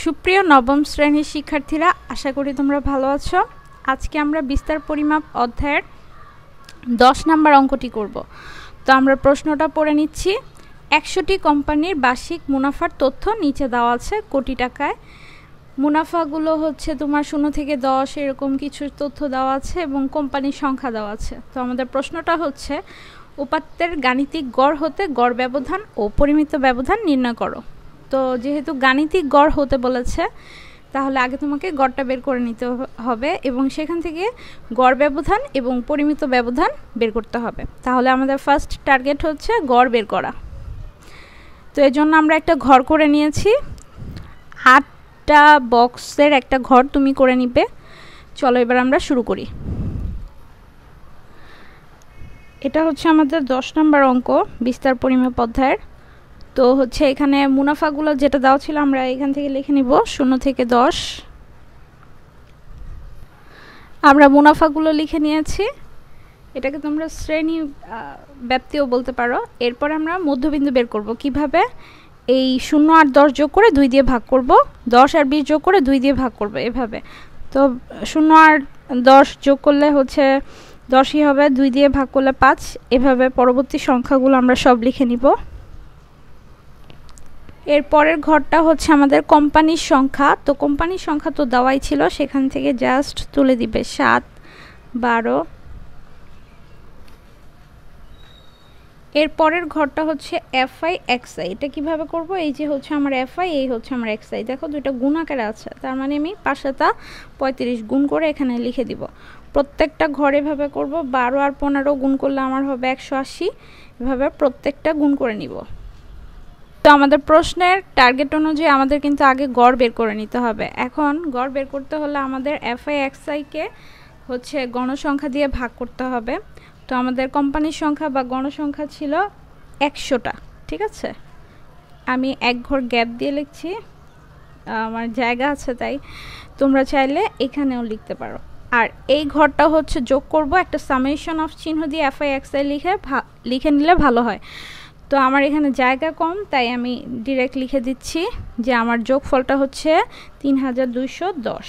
সুপ্রিয় নবম শ্রেণীর শিক্ষার্থীরা, আশা করি তোমরা ভালো আছো। আজকে আমরা বিস্তার পরিমাপ অধ্যায়ের 10 নম্বর অঙ্কটি করব। তো আমরা প্রশ্নটা পড়ে নিচ্ছি। 100টি কোম্পানির বার্ষিক মুনাফার তথ্য নিচে দেওয়া আছে কোটি টাকায়। মুনাফাগুলো হচ্ছে তোমার 0 থেকে 10 এরকম কিছু তথ্য দেওয়া আছে এবং কোম্পানির সংখ্যা দেওয়া আছে। তো আমাদের প্রশ্নটা হচ্ছে উপাত্তের গাণিতিক গড় হতে গড় ব্যবধান ও পরিমিত ব্যবধান নির্ণয় করো। তো যেহেতু গাণিতিক গড় হতে বলেছে, তাহলে আগে তোমাকে গড়টা বের করে নিতে হবে এবং সেখান থেকে গড় ব্যবধান এবং পরিমিত ব্যবধান বের করতে হবে। তাহলে আমাদের ফার্স্ট টার্গেট হচ্ছে গড় বের করা। তো এর জন্য আমরা একটা ঘর করে নিয়েছি। 8টা বক্সের একটা ঘর তুমি করে নিবে। চলো এবার আমরা শুরু করি। এটা হচ্ছে আমাদের 10 নম্বর অঙ্ক বিস্তার পরিমাপ অধ্যায়ের। তো হচ্ছে এখানে মুনাফাগুলো যেটা দেওয়া ছিল আমরা এখান থেকে লিখে নিব 0 থেকে 10। আমরা মুনাফাগুলো লিখে নিয়েছি। এটাকে তোমরা শ্রেণী ব্যাপ্তিও বলতে পারো। এরপর আমরা মধ্যবিন্দু বের করব কিভাবে। এই 0 আর 10 যোগ করে 2 দিয়ে ভাগ করব, 10 আর 20 যোগ করে 2 দিয়ে ভাগ করব এভাবে। তো 0 আর 10 যোগ করলে হচ্ছে 10ই হবে, 2 দিয়ে ভাগ করলে 5। এভাবে পরবর্তী সংখ্যাগুলো আমরা সব লিখে নিব। এরপরের ঘরটা হচ্ছে আমাদের কোম্পানির সংখ্যা। তো কোম্পানির সংখ্যা তো দেওয়াই ছিল, সেখান থেকে জাস্ট তুলে দিবে 7, 12। এরপরের ঘরটা হচ্ছে এফআই এক্সআই। এটা কিভাবে করব? এই যে হচ্ছে আমার এফআই, এই হচ্ছে আমার এক্সআই। দেখো দুইটা গুণ আকারে আছে, তার মানে আমি 5 35 গুণ করে এখানে লিখে দিব। প্রত্যেকটা ঘর এভাবে করব। 12 আর 15 গুণ করলে আমার হবে 180। এভাবে প্রত্যেকটা গুণ করে নিব। তো আমাদের প্রশ্নের টার্গেট অনুযায়ী আমাদের কিন্তু আগে গড় বের করে নিতে হবে। এখন গড় বের করতে হলে আমাদের এফআই এক্সআইকে হচ্ছে গণসংখ্যা দিয়ে ভাগ করতে হবে। তো আমাদের কোম্পানির সংখ্যা বা গণসংখ্যা ছিল 100টা, ঠিক আছে। আমি এক ঘর গ্যাপ দিয়ে লিখছি, আমার জায়গা আছে তাই। তোমরা চাইলে এখানেও লিখতে পারো। আর এই ঘরটা হচ্ছে যোগ করব, একটা সামেশন অফ চিহ্ন দিয়ে এফআই এক্সআই লিখে নিলে ভালো হয়। তো আমার এখানে জায়গা কম, তাই আমি ডিরেক্ট লিখে দিচ্ছি যে আমার যোগফলটা হচ্ছে 3210।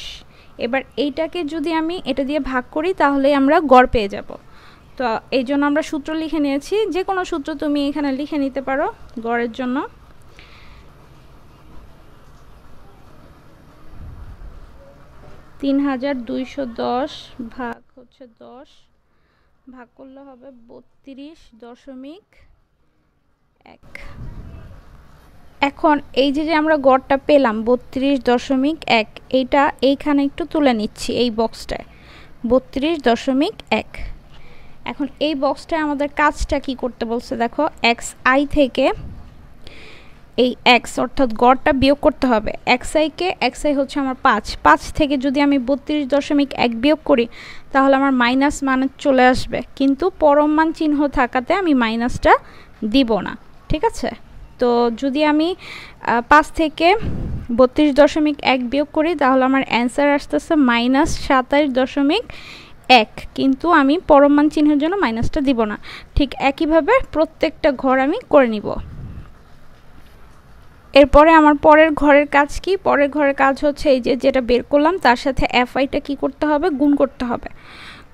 এবার এইটাকে যদি আমি এটা দিয়ে ভাগ করি তাহলে আমরা গড় পেয়ে যাব। তো এই জন্য আমরা সূত্র লিখে নিয়েছি। যে কোনো সূত্র তুমি এখানে লিখে নিতে পারো গড়ের জন্য। ভাগ হচ্ছে 10, ভাগ করলে হবে 32.1। এখন এই যে আমরা গড়টা পেলাম 32.1, এইটা এইখানে একটু তুলে নিচ্ছি এই বক্সটায় 32.1। এখন এই বক্সটায় আমাদের কাজটা কি করতে বলছে দেখো, এক্স আই থেকে এই এক্স অর্থাৎ গড়টা বিয়োগ করতে হবে। এক্স আই হচ্ছে আমার 5 থেকে যদি আমি 32.1 বিয়োগ করি তাহলে আমার মাইনাস মান চলে আসবে, কিন্তু পরম মান চিহ্ন থাকাতে আমি মাইনাসটা দিব না, ঠিক আছে। তো যদি আমি 5 থেকে 32.1 বিয়োগ করি তাহলে আমার অ্যান্সার আসতেছে -27.1, কিন্তু আমি পরম মান চিহ্নের জন্য মাইনাসটা দিব না। ঠিক একইভাবে প্রত্যেকটা ঘর আমি করে নিব। এরপরে আমার পরের ঘরের কাজ কি? পরের ঘরের কাজ হচ্ছে এই যে যেটা বের করলাম তার সাথে এফআইটা কি করতে হবে, গুণ করতে হবে।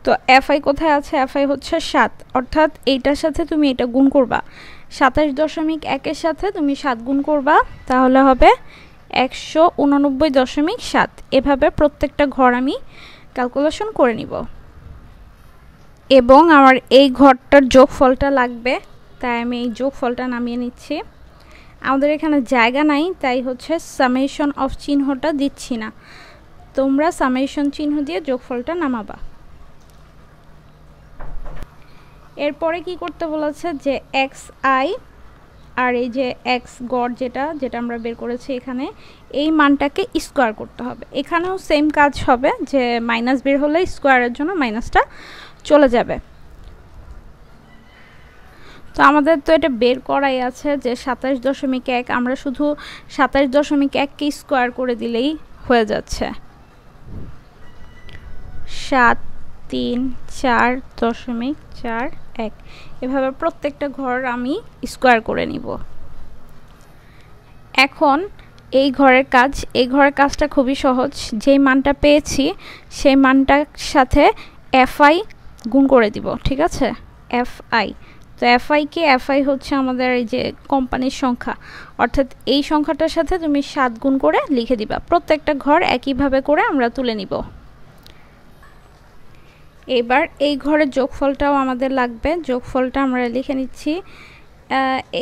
তো এফআই কোথায় আছে? এফআই হচ্ছে 7, অর্থাৎ এইটার সাথে তুমি এটা গুণ করবা। 27.1 সাথে তুমি 7 গুণ করবা, তাহলে হবে 189.7। এভাবে প্রত্যেকটা ঘর আমি ক্যালকুলেশন করে নিব। এবং আমার এই ঘরটার যোগফলটা লাগবে, তাই আমি এই যোগফলটা নামিয়ে নিচ্ছি। আমাদের এখানে জায়গা নাই, তাই হচ্ছে সামেশন অফ চিহ্নটা দিচ্ছি না। তোমরা সামেশন চিহ্ন দিয়ে যোগফলটা নামাবা। এরপরে কি করতে বলেছে যে এক্স আই আর এই যে এক্স গড় যেটা আমরা বের করেছি এখানে, এই মানটাকে স্কোয়ার করতে হবে। এখানেও সেম কাজ হবে যে মাইনাস বের হলে স্কোয়ারের জন্য মাইনাসটা চলে যাবে। তো আমাদের তো এটা বের করাই আছে যে 27.1, আমরা শুধু 27.1কে স্কোয়ার করে দিলেই হয়ে যাচ্ছে। 734.41 এভাবে প্রত্যেকটা ঘর আমি স্কোয়ার করে নিব। এখন এই ঘরের কাজটা খুবই সহজ। যেই মানটা পেয়েছি সেই মানটার সাথে FI গুণ করে দিব, ঠিক আছে? FI, তো FI হচ্ছে আমাদের এই যে কোম্পানির সংখ্যা, অর্থাৎ এই সংখ্যাটার সাথে তুমি 7 গুণ করে লিখে দিবা। প্রত্যেকটা ঘর একইভাবে করে আমরা তুলে নিব। এবার এই ঘরের যোগফলটাও আমাদের লাগবে। যোগফলটা আমরা লিখে নিচ্ছি।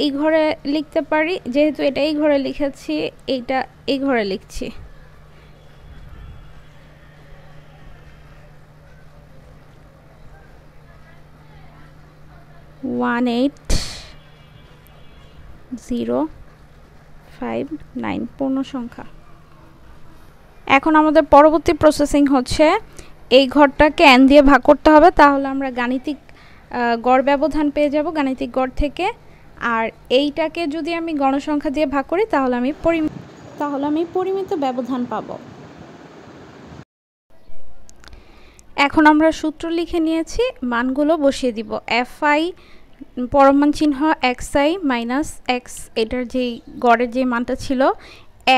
এই ঘরে লিখতে পারি, যেহেতু এটা এই ঘরে লিখেছি, এইটা এই ঘরে লিখছি। ওয়ান 8,059 পূর্ণ সংখ্যা। এখন আমাদের পরবর্তী প্রসেসিং হচ্ছে এই ঘরটাকে n দিয়ে ভাগ করতে হবে, তাহলে আমরা গাণিতিক গড় ব্যবধান পেয়ে যাব গাণিতিক গড় থেকে। আর এইটাকে যদি আমি গণসংখ্যা দিয়ে ভাগ করি তাহলে আমি পরিমিত ব্যবধান পাবো। এখন আমরা সূত্র লিখে নিয়েছি, মানগুলো বসিয়ে দিব। FI পরমান চিহ্ন xi মাইনাস x, এটার যেই গড়ের যে মানটা ছিল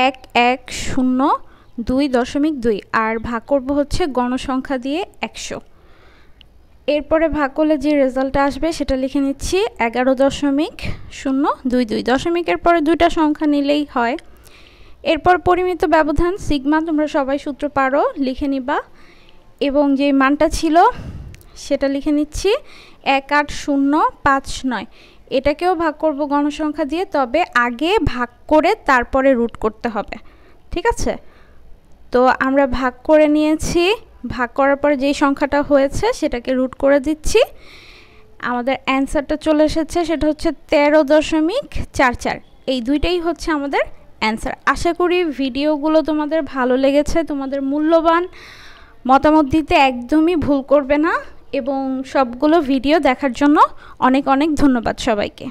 1,1,0,2.2, আর ভাগ করব হচ্ছে গণসংখ্যা দিয়ে 100। এরপরে ভাগ করলে যে রেজাল্টটা আসবে সেটা লিখে নিচ্ছি 11.022। দশমিকের পরে দুইটা সংখ্যা নিলেই হয়। এরপর পরিমিত ব্যবধান সিগমা, তোমরা সবাই সূত্র পারো, লিখে নিবা। এবং যে মানটা ছিল সেটা লিখে নিচ্ছি 1,80,59। এটাকেও ভাগ করব গণসংখ্যা দিয়ে, তবে আগে ভাগ করে তারপরে রুট করতে হবে, ঠিক আছে? তো আমরা ভাগ করে নিয়েছি, ভাগ করার পরে যেই সংখ্যাটা হয়েছে সেটাকে রুট করে দিচ্ছি। আমাদের অ্যান্সারটা চলে এসেছে, সেটা হচ্ছে 13.44। এই দুইটাই হচ্ছে আমাদের অ্যান্সার। আশা করি ভিডিওগুলো তোমাদের ভালো লেগেছে। তোমাদের মূল্যবান মতামত দিতে একদমই ভুল করবে না, এবং সবগুলো ভিডিও দেখার জন্য অনেক অনেক ধন্যবাদ সবাইকে।